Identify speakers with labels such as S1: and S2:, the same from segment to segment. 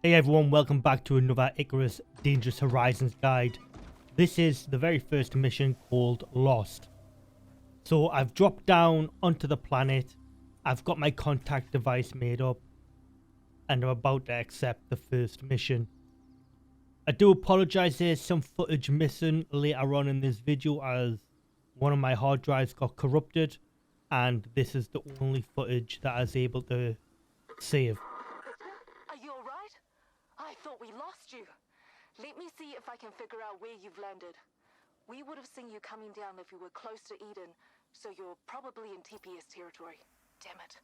S1: Hey everyone, welcome back to another ICARUS Dangerous Horizons guide. This is the very first mission called Lost. So I've dropped down onto the planet, I've got my contact device made up, and I'm about to accept the first mission. I do apologise, there's some footage missing later on in this video as one of my hard drives got corrupted, and this is the only footage that I was able to save.
S2: We lost you. Let me see if I can figure out where you've landed. We would have seen you coming down if you were close to Eden, so you're probably in TPS territory. Damn it.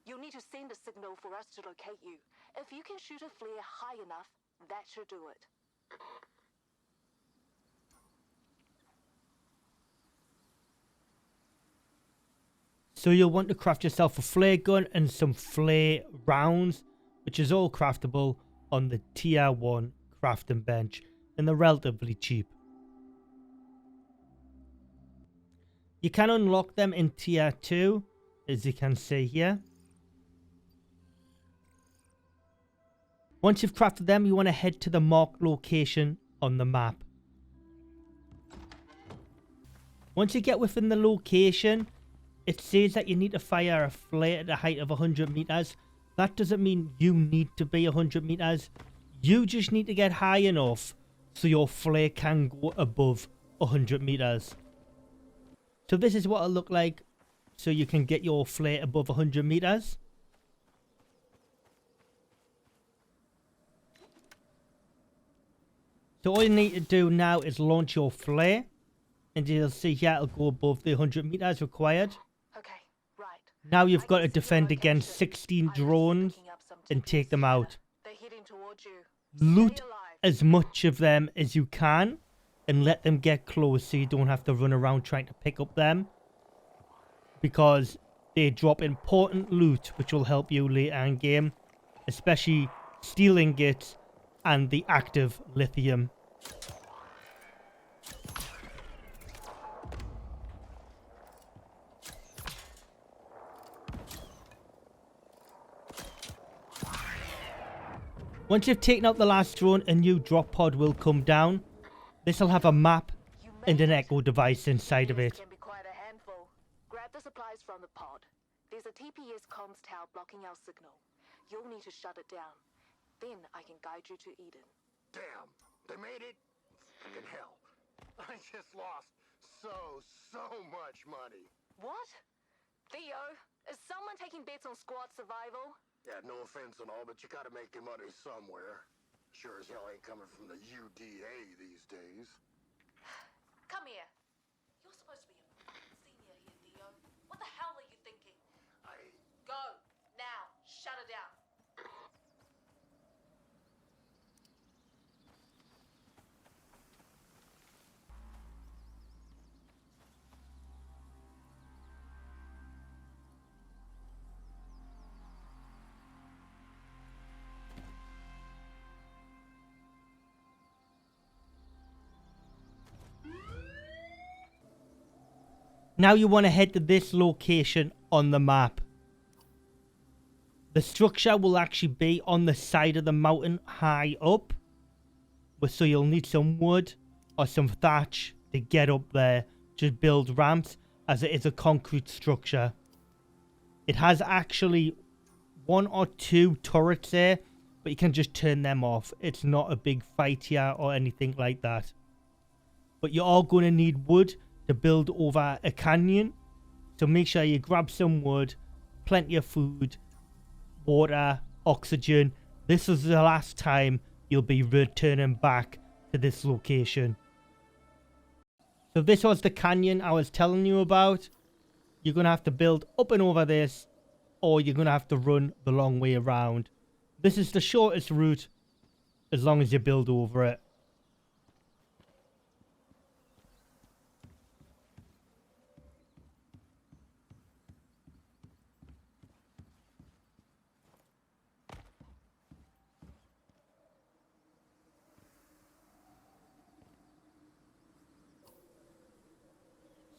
S2: You'll need to send a signal for us to locate you. If you can shoot a flare high enough, that should do it.
S1: So you'll want to craft yourself a flare gun and some flare rounds, which is all craftable on the tier 1 crafting bench, and they're relatively cheap. You can unlock them in tier 2, as you can see here. Once you've crafted them, you want to head to the marked location on the map. Once you get within the location, it says that you need to fire a flare at a height of 100 meters. That doesn't mean you need to be 100 meters. You just need to get high enough so your flare can go above 100 meters. So this is what it'll look like so you can get your flare above 100 meters. So all you need to do now is launch your flare, and you'll see here it'll go above the 100 meters required. Now you've got to defend against 16 drones and take them out. Loot as much of them as you can and let them get close so you don't have to run around trying to pick up them, because they drop important loot which will help you later in game, especially steel ingots and the active lithium. Once you've taken out the last drone, a new drop pod will come down. This will have a map and an echo device inside of it.
S2: Can be quite a handful. Grab the supplies from the pod. There's a TPS comms tower blocking our signal. You'll need to shut it down. Then I can guide you to Eden.
S3: Damn, they made it? Fucking hell. I just lost so much money.
S2: What? Theo, is someone taking bets on squad survival?
S3: Yeah, no offense and all, but you gotta make your money somewhere. Sure as hell ain't coming from the UDA these days.
S2: Come here. You're supposed to be a senior here, Theo. What the hell are you thinking? Go, now. Shut it down.
S1: Now you want to head to this location on the map. The structure will actually be on the side of the mountain high up, so you'll need some wood or some thatch to get up there to build ramps, as it is a concrete structure. It has actually 1 or 2 turrets there, but you can just turn them off. It's not a big fight here or anything like that. But you are going to need wood to build over a canyon, so make sure you grab some wood, plenty of food, water, oxygen. This is the last time you'll be returning back to this location. So this was the canyon I was telling you about. You're going to have to build up and over this, or you're going to have to run the long way around. This is the shortest route as long as you build over it.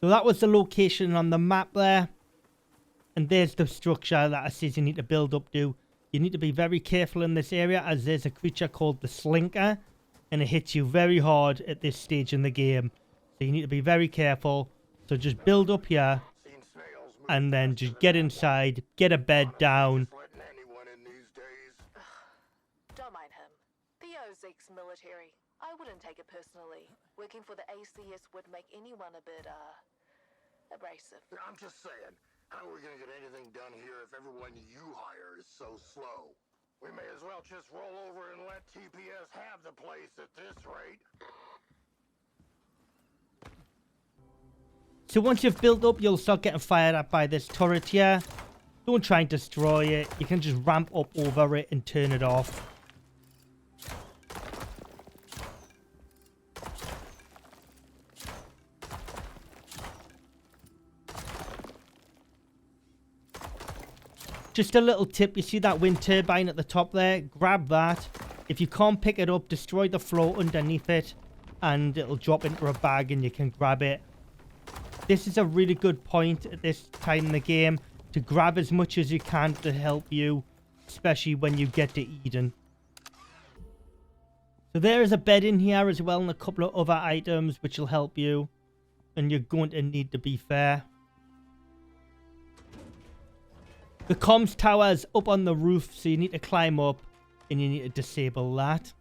S1: So that was the location on the map there. And there's the structure that I said you need to build up to. You need to be very careful in this area, as there's a creature called the Slinker, and it hits you very hard at this stage in the game. So you need to be very careful. So just build up here,
S3: Seen snails move
S1: and then
S3: faster
S1: just
S3: than
S1: get
S3: that.
S1: inside, get a bed down.
S3: Just letting anyone in these days.
S2: Don't mind him. Theo's ex-military. I wouldn't take it personally. Working for the ACS would make anyone a bit, abrasive.
S3: I'm just saying, how are we gonna get anything done here if everyone you hire is so slow? We may as well just roll over and let TPS have the place at this rate.
S1: So once you've built up, you'll start getting fired at by this turret here. Don't try and destroy it. You can just ramp up over it and turn it off. Just a little tip, you see that wind turbine at the top there? Grab that. If you can't pick it up, destroy the floor underneath it, and it'll drop into a bag and you can grab it. This is a really good point at this time in the game to grab as much as you can to help you, especially when you get to Eden. So there is a bed in here as well and a couple of other items which will help you, and you're going to need, to be fair. The comms tower is up on the roof, so you need to climb up and you need to disable that.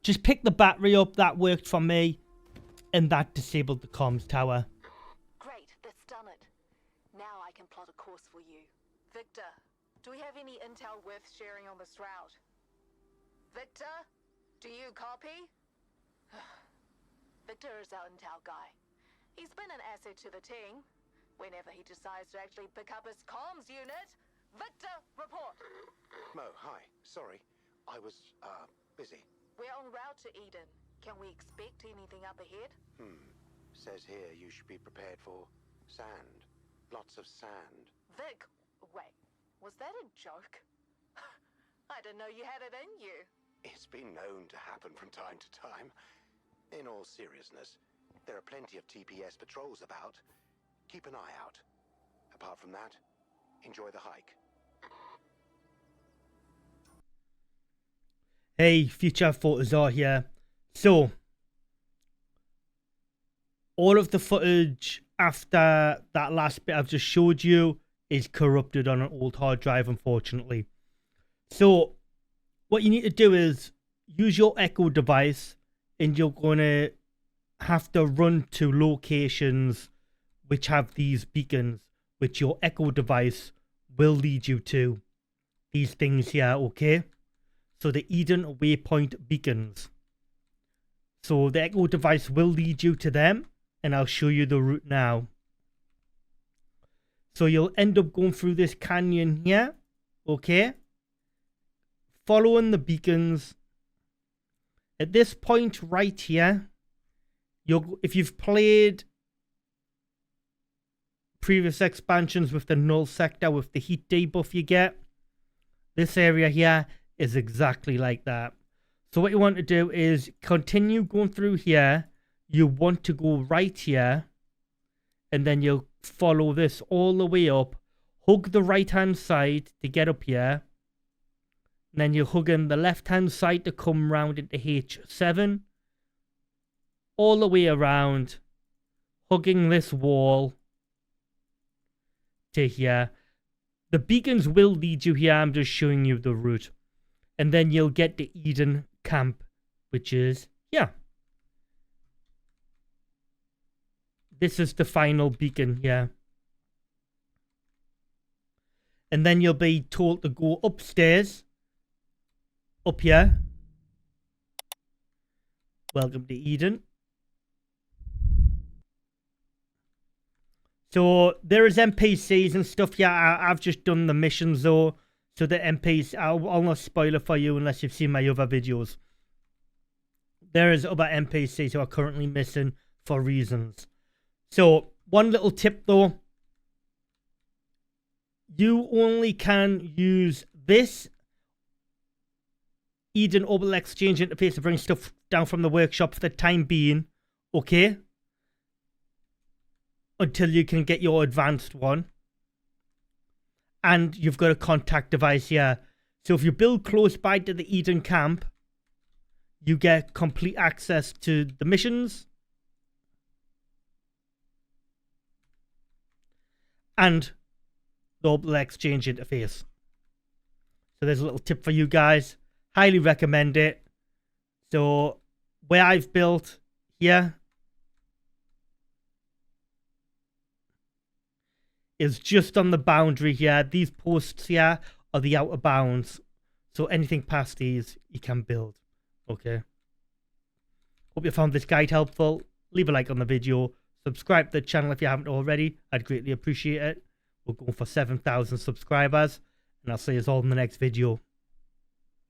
S1: Just pick the battery up, that worked for me, and that disabled the comms tower.
S2: Great, that's done it. Now I can plot a course for you. Victor, do we have any intel worth sharing on this route? Victor, do you copy? Victor is our intel guy. He's been an asset to the team. Whenever he decides to actually pick up his comms unit, Victor, report.
S3: Mo, hi. Sorry. I was, busy.
S2: We're en route to Eden. Can we expect anything up ahead?
S3: Says here you should be prepared for sand. Lots of sand.
S2: Vic, wait, was that a joke? I didn't know you had it in you.
S3: It's been known to happen from time to time. In all seriousness, there are plenty of TPS patrols about. Keep an eye out. Apart from that, enjoy the hike.
S1: Hey, Future Photos are here. So, all of the footage after that last bit I've just showed you is corrupted on an old hard drive, unfortunately. So, what you need to do is use your Echo device, and you're going to have to run to locations which have these beacons, which your Echo device will lead you to. These things here, okay? So the Eden waypoint beacons. So the Echo device will lead you to them, and I'll show you the route now. So you'll end up going through this canyon here, okay? Following the beacons. At this point right here, if you've played previous expansions with the null sector, with the heat debuff you get, this area here is exactly like that. So what you want to do is continue going through here. You want to go right here, and then you'll follow this all the way up, hug the right hand side to get up here, and then you're hugging the left hand side to come round into H7, all the way around, hugging this wall to here. The beacons will lead you here, I'm just showing you the route. And then you'll get to Eden Camp, which is here. This is the final beacon here. And then you'll be told to go upstairs. Up here. Welcome to Eden. So there is NPCs and stuff here. I've just done the missions though. So the NPCs, I'll not spoil it for you unless you've seen my other videos. There is other NPCs who are currently missing for reasons. So one little tip though. you only can use this Eden Orbital Exchange interface to bring stuff down from the workshop for the time being, okay? Until you can get your advanced one. And you've got a contact device here. So if you build close by to the Eden camp, you get complete access to the missions and the Orbital Exchange interface. So there's a little tip for you guys. Highly recommend it. So where I've built here is just on the boundary here. These posts here are the outer bounds. So anything past these, you can build. Okay. Hope you found this guide helpful. Leave a like on the video. Subscribe to the channel if you haven't already. I'd greatly appreciate it. We're going for 7,000 subscribers. And I'll see you all in the next video.